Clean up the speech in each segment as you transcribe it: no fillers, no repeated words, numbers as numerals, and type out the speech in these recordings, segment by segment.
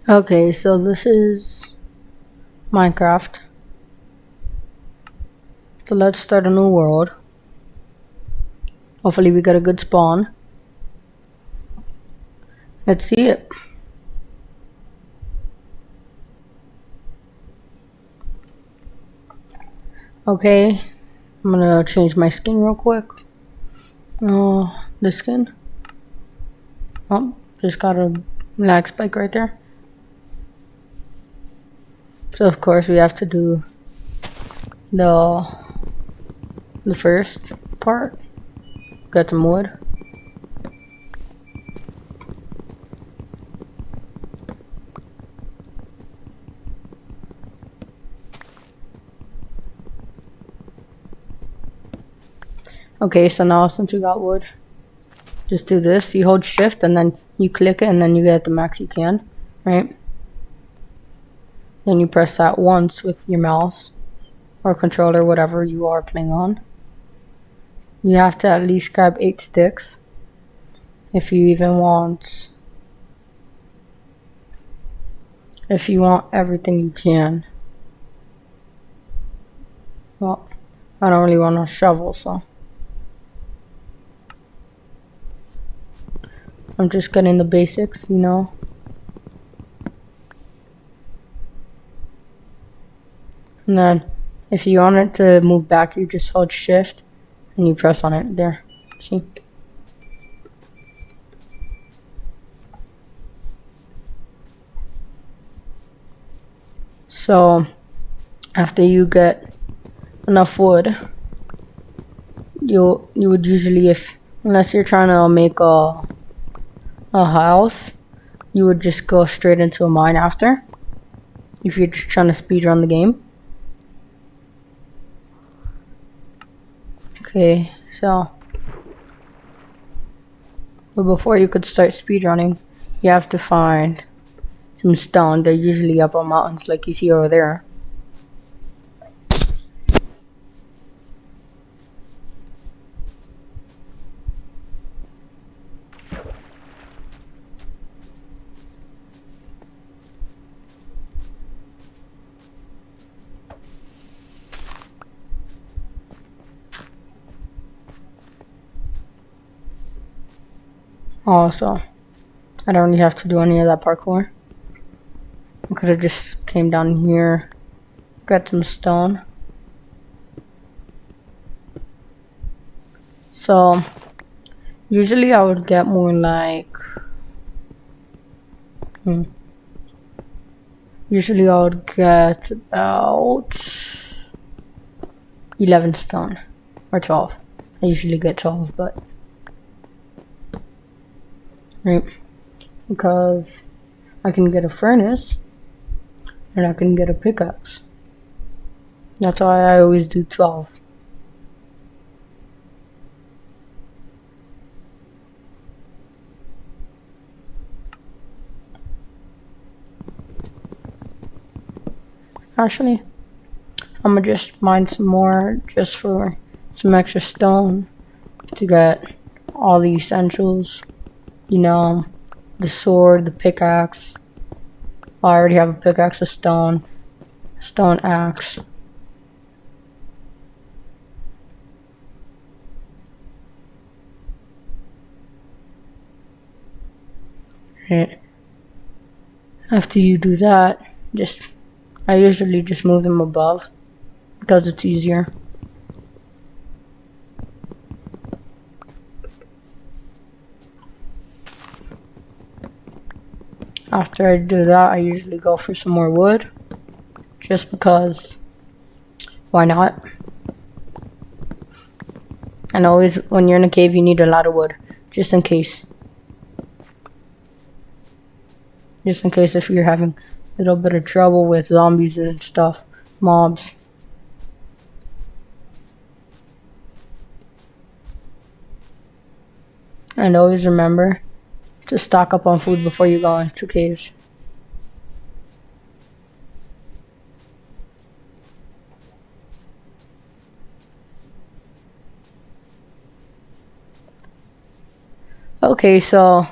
Okay, so this is Minecraft. So let's start a new world. Hopefully we get a good spawn. Let's see it. Okay, I'm gonna change my skin real quick. The skin. Oh, just got a lag spike right there. So of course we have to do the first part. Got some wood. Okay, so now since we got wood, just do this. You hold shift and then you click it and then you get the max you can, right? Then you press that once with your mouse or controller, whatever you are playing on. You have to at least grab 8 sticks if you even want. If you want everything you can. Well, I don't really want a shovel, so I'm just getting the basics, you know. And then if you want it to move back, you just hold shift and you press on it there. See? So after you get enough wood, you would usually, unless you're trying to make a house, you would just go straight into a mine after, if you're just trying to speed run the game. Okay, so but before you could start speedrunning, you have to find some stone. They're usually up on mountains like you see over there. Also, I don't really have to do any of that parkour. I could have just came down here, got some stone. So, usually I would get more like, usually I would get about 11 stone, or 12. I usually get 12, but, right, because I can get a furnace, and I can get a pickaxe. That's why I always do 12. Actually, I'm gonna just mine some more just for some extra stone to get all the essentials. You know, the sword, the pickaxe. I already have a pickaxe, a stone axe. Right. After you do that, I usually just move them above because it's easier. After I do that, I usually go for some more wood, just because, why not? And always, when you're in a cave, you need a lot of wood, just in case. Just in case if you're having a little bit of trouble with zombies and stuff, mobs. And always remember to stock up on food before you go into caves. Okay, so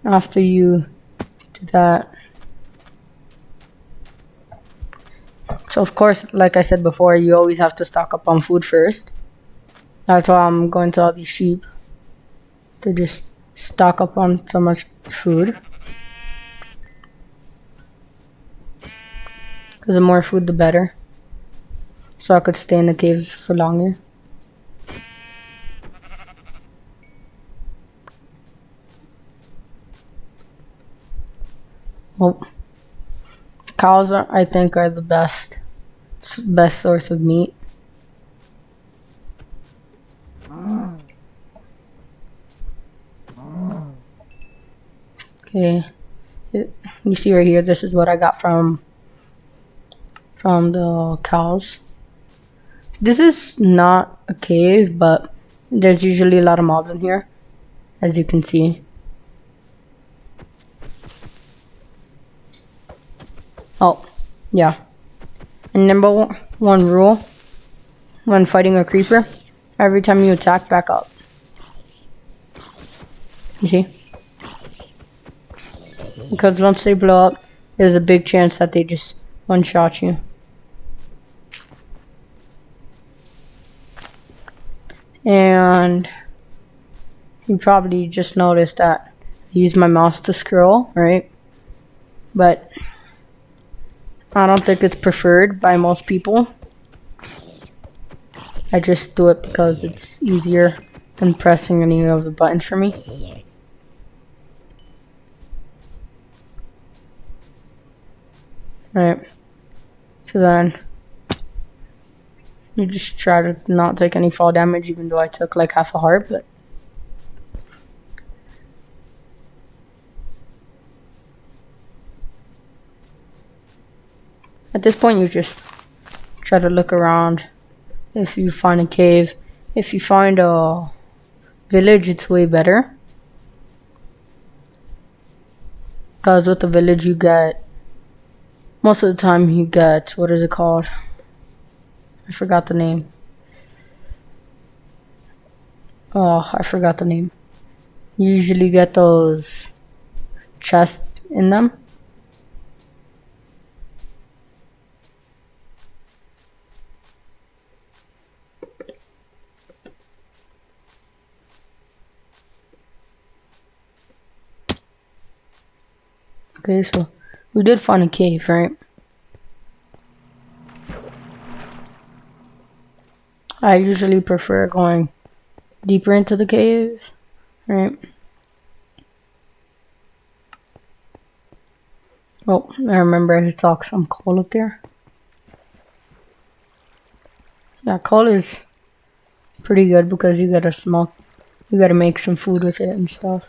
after you Do that. So of course, like I said before, you always have to stock up on food first. That's why I'm going to all these sheep, to just stock up on so much food. Because the more food, the better. So I could stay in the caves for longer. Well, cows are, I think, are the best source of meat. Okay, you see right here, this is what I got from the cows. This is not a cave, but there's usually a lot of mobs in here, as you can see. Oh, yeah. And number one rule when fighting a creeper, every time you attack, back up. You see? Because once they blow up, there's a big chance that they just one-shot you. And you probably just noticed that I use my mouse to scroll, right? But I don't think it's preferred by most people. I just do it because it's easier than pressing any of the buttons for me. Alright. So then you just try to not take any fall damage, even though I took like half a heart, but at this point you just try to look around. If you find a cave, if you find a village, it's way better. Because with the village you get, most of the time you get, what is it called? I forgot the name. Oh, I forgot the name. You usually get those chests in them. Okay, so we did find a cave, right? I usually prefer going deeper into the cave, right? Oh, I remember I saw some coal up there. Yeah, coal is pretty good because you gotta smoke, you gotta make some food with it and stuff.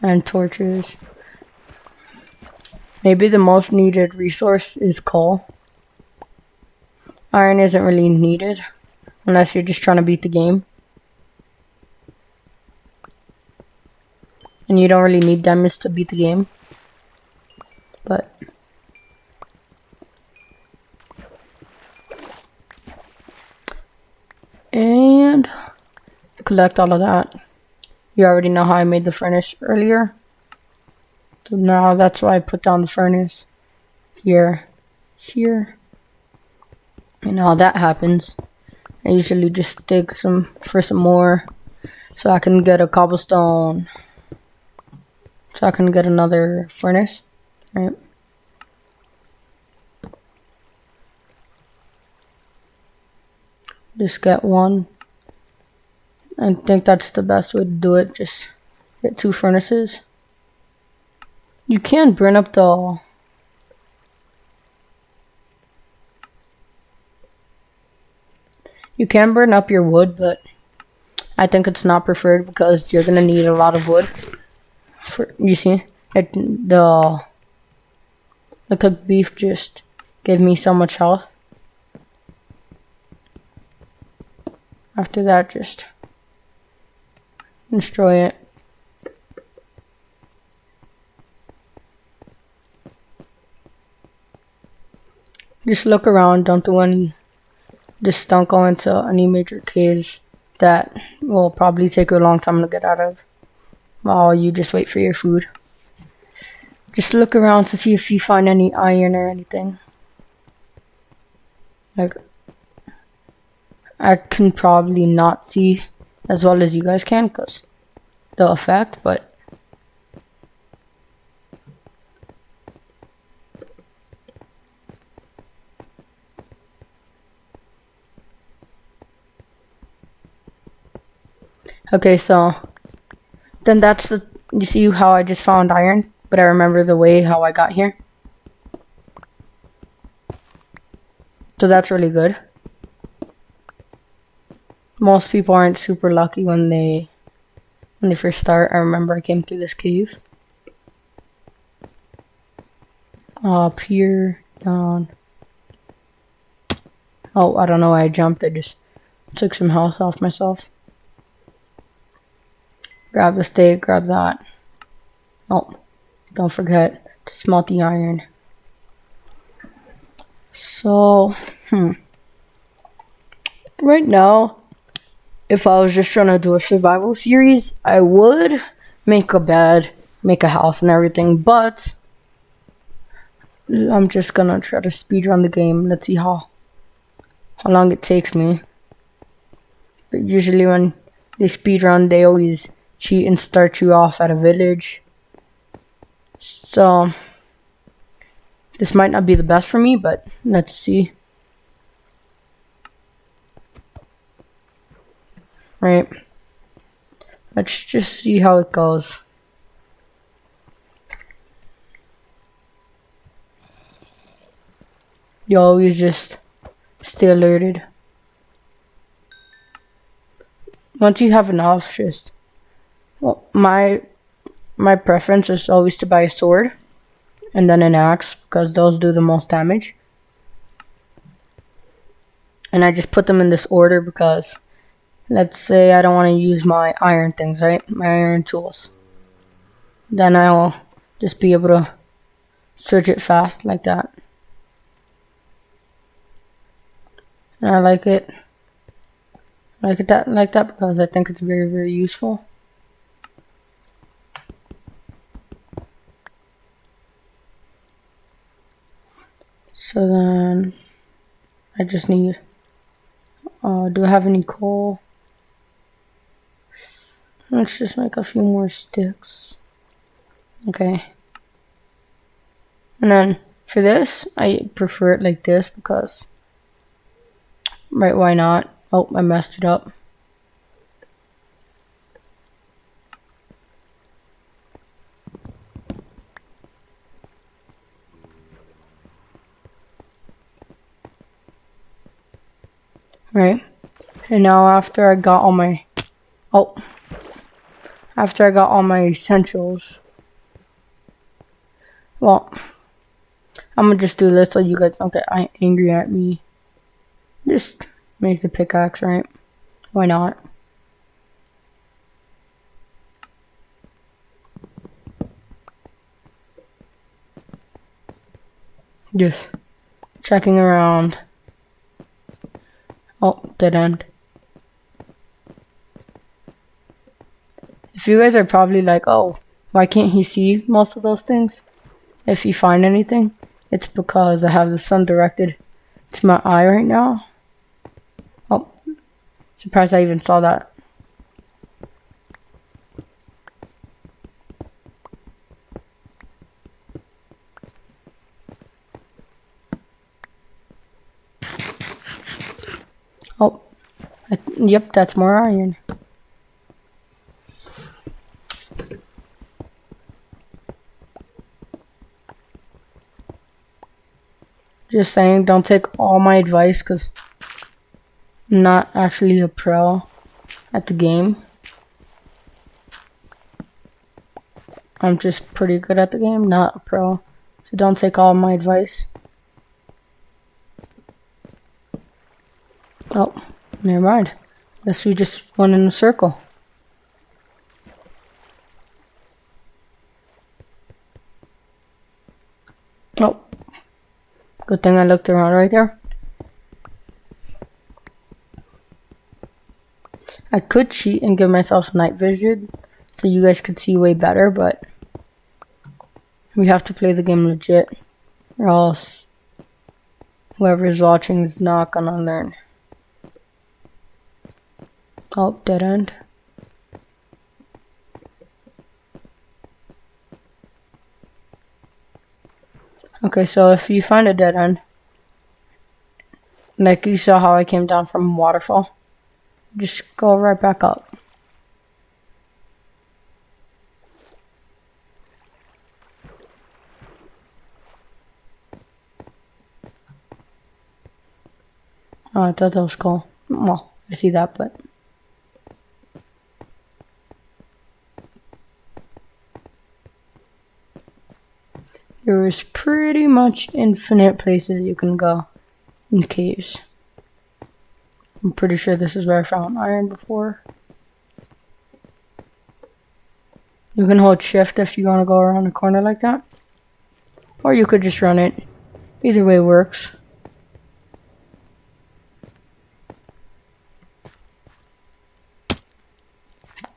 And torches. Maybe the most needed resource is coal. Iron isn't really needed unless you're just trying to beat the game. And you don't really need diamonds to beat the game. But and collect all of that. You already know how I made the furnace earlier. So now that's why I put down the furnace here. And how that happens, I usually just dig for some more so I can get a cobblestone, so I can get another furnace, right? Just get one. I think that's the best way to do it, just get 2 furnaces. You can burn up the your wood, but I think it's not preferred because you're gonna need a lot of wood. You see, the cooked beef just gave me so much health. After that, just destroy it. Just look around, don't do any, just don't go into any major caves that will probably take you a long time to get out of while you just wait for your food. Just look around to see if you find any iron or anything. Like, I can probably not see as well as you guys can because the effect, but okay, so then that's the, you see how I just found iron, but I remember the way how I got here. So that's really good. Most people aren't super lucky when they first start. I remember I came through this cave. Up here, down. Oh, I don't know why I jumped. I just took some health off myself. Grab the steak, grab that. Oh, don't forget to smelt the iron. So, right now, if I was just trying to do a survival series, I would make a bed, make a house and everything, but I'm just gonna try to speedrun the game. Let's see how long it takes me. But usually when they speedrun, they always cheat and start you off at a village. So this might not be the best for me, but let's see. Right. Let's just see how it goes. You always just stay alerted. Once you have enough, just, well, my preference is always to buy a sword and then an axe because those do the most damage. And I just put them in this order because let's say I don't want to use my iron things, right? My iron tools. Then I'll just be able to search it fast like that. And I like it. Like that because I think it's very, very useful. So then I just need, do I have any coal? Let's just make a few more sticks. Okay. And then for this, I prefer it like this because, right, why not? Oh, I messed it up. Right. And now after I got all my, after I got all my essentials, well, I'm gonna just do this so you guys don't get angry at me. Just make the pickaxe, right? Why not? Just checking around. Oh, dead end. If you guys are probably like, oh, why can't he see most of those things? If you find anything, it's because I have the sun directed to my eye right now. Oh, surprised I even saw that. Oh, yep, that's more iron. Just saying, don't take all my advice because I'm not actually a pro at the game. I'm just pretty good at the game, not a pro. So don't take all my advice. Oh, never mind. Guess we just went in a circle. Oh, good thing I looked around right there. I could cheat and give myself night vision so you guys could see way better, but We have to play the game legit, or else whoever is watching is not gonna learn. Oh, dead end. Okay, so if you find a dead end, like you saw how I came down from a waterfall, just go right back up. Oh, I thought that was cool. Well, I see that, but there is pretty much infinite places you can go in caves. I'm pretty sure this is where I found iron before. You can hold shift if you want to go around the corner like that. Or you could just run it. Either way works.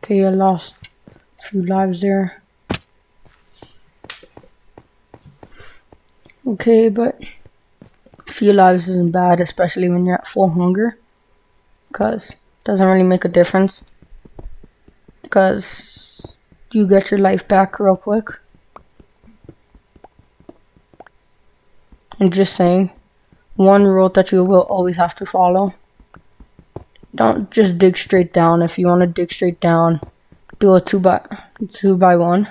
Okay, I lost a few lives there. Okay, but a few lives isn't bad, especially when you're at full hunger. Because it doesn't really make a difference. Because you get your life back real quick. And just saying, one rule that you will always have to follow. Don't just dig straight down. If you want to dig straight down, do a 2 by 1.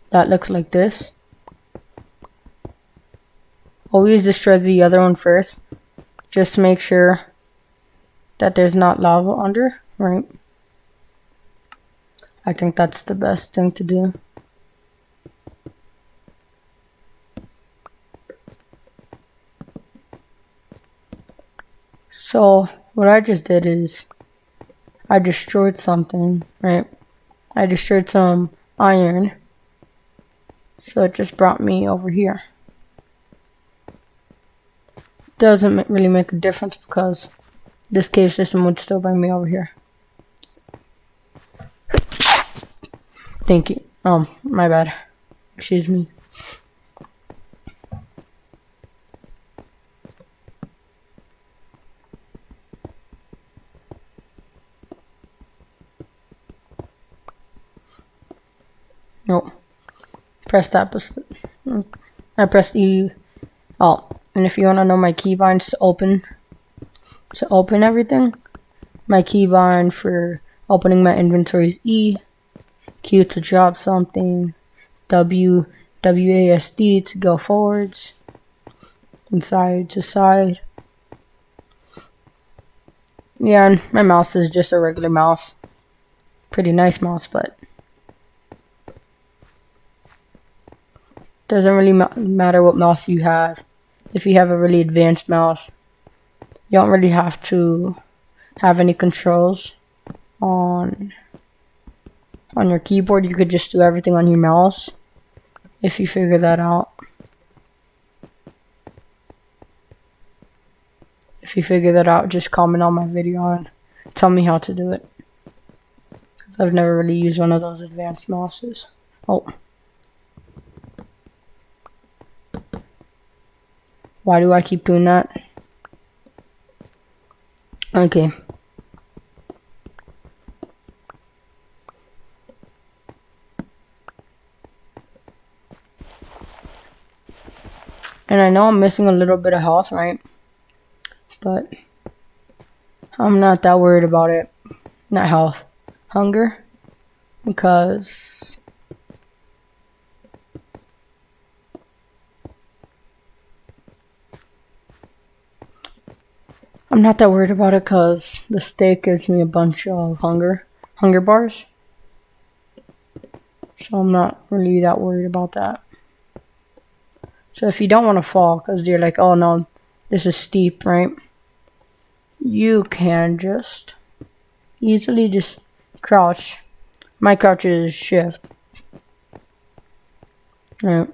That looks like this. Always destroy the other one first. Just to make sure that there's not lava under, right? I think that's the best thing to do. So what I just did is I destroyed something, right? I destroyed some iron. So it just brought me over here. Doesn't really make a difference because this cave system would still bring me over here. Thank you. My bad. Excuse me. Nope. Press that. I pressed E. Oh, and if you want to know my keybinds to open everything, my keybind for opening my inventory is E. Q to drop something. W, WASD to go forwards. And side to side. Yeah, and my mouse is just a regular mouse. Pretty nice mouse, but doesn't really matter what mouse you have. If you have a really advanced mouse, you don't really have to have any controls on your keyboard. You could just do everything on your mouse if you figure that out. If you figure that out, just comment on my video and tell me how to do it. Because I've never really used one of those advanced mouses. Oh. Why do I keep doing that? Okay. And I know I'm missing a little bit of health, right? But I'm not that worried about it. Not health. Hunger. Because I'm not that worried about it because the steak gives me a bunch of hunger bars. So I'm not really that worried about that. So if you don't want to fall because you're like, oh no, this is steep, right? You can just easily just crouch. My crouch is shift. Right.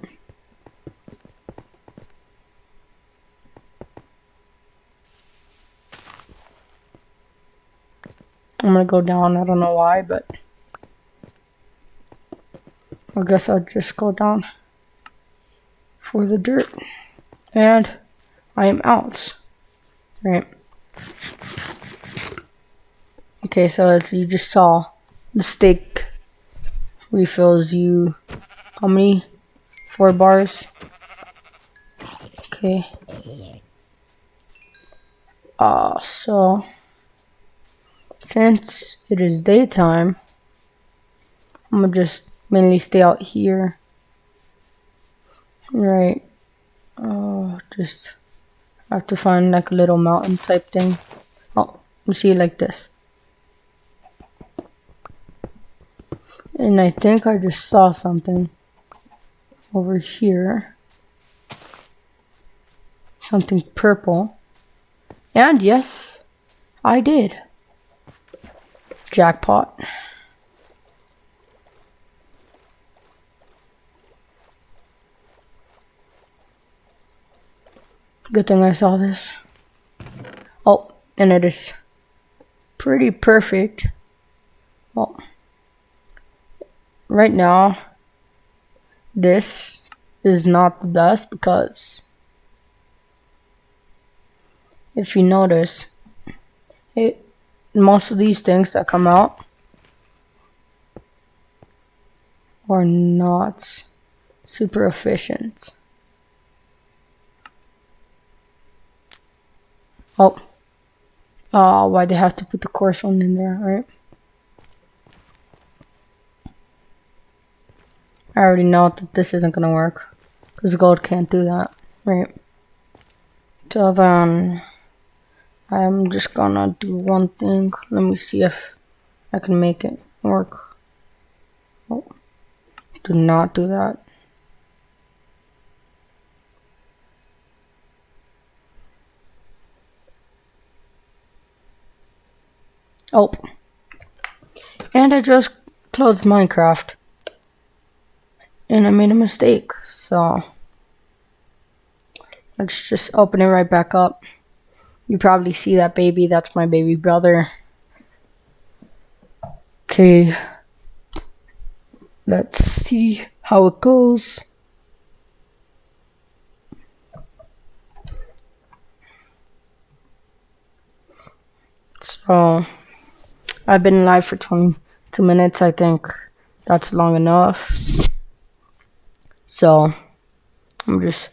I'm gonna go down, I don't know why, but I guess I'll just go down for the dirt. And I am out. Right. Okay, so as you just saw, the steak refills you how many? 4 bars. Okay. So since it is daytime, I'm gonna just mainly stay out here. Right. Just have to find like a little mountain type thing. Oh, you see it like this. And I think I just saw something over here. Something purple. And yes, I did. Jackpot. Good thing I saw this. Oh, and it is pretty perfect. Well, right now, this is not the best because if you notice, most of these things that come out are not super efficient. Oh, why they have to put the coarse one in there, right? I already know that this isn't gonna work because gold can't do that, right? So then I'm just gonna do one thing. Let me see if I can make it work. Oh, do not do that. Oh, and I just closed Minecraft and I made a mistake, so let's just open it right back up. You probably see that baby, that's my baby brother. Okay, let's see how it goes. So I've been live for 22 minutes. I think that's long enough. So I'm just